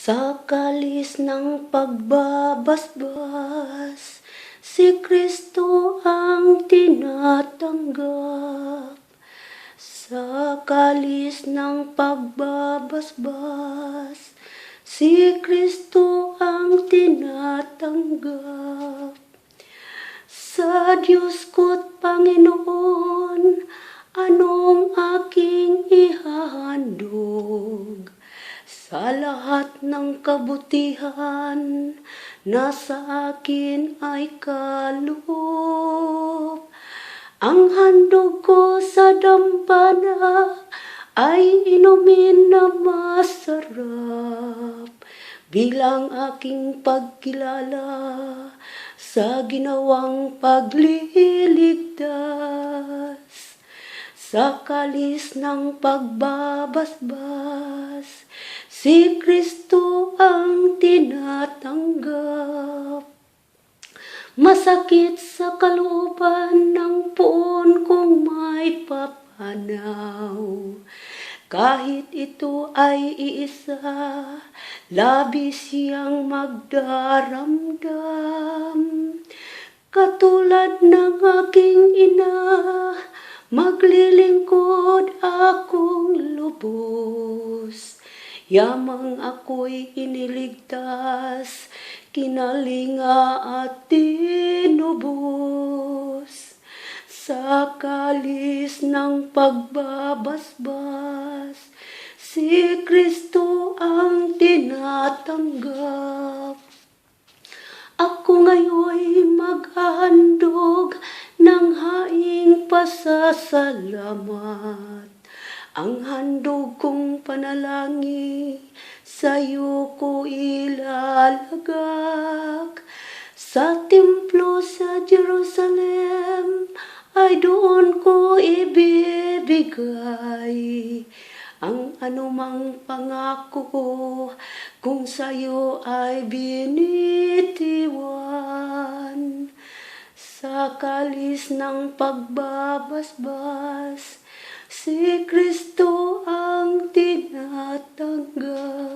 Sa kalis ng pagbabasbas, si Kristo ang tinatanggap. Sa kalis ng pagbabasbas, si Kristo ang tinatanggap. Sa Diyos ko't Panginoon, anong aking ihahandog? Sa lahat ng kabutihan na sa akin ay kaloob, ang handog ko sa dambana ay inumin na masarap bilang aking pagkilala sa ginawang pagliligtas. Sa kalis ng pagbabasbas, si Kristo ang tinatanggap. Masakit sa kalooban ng puon kung may papanaw. Kahit ito ay iisa, labis siyang magdaramdam. Katulad ng aking ina, maglilingkod akong lubos. Yamang ako'y iniligtas, kinalinga at tinubos. Sa kalis ng pagbabasbas, si Kristo ang tinatanggap. Ako ngayon'y maghahandog ng haing pasasalamat. Ang handog kong panalangin sa'yo ko ilalagak. Sa templo sa Jerusalem ay doon ko ibibigay ang anumang pangako kung sa'yo ay binitiwan. Sa kalis ng pagbabasbas, si Kristo ang tinatanggap.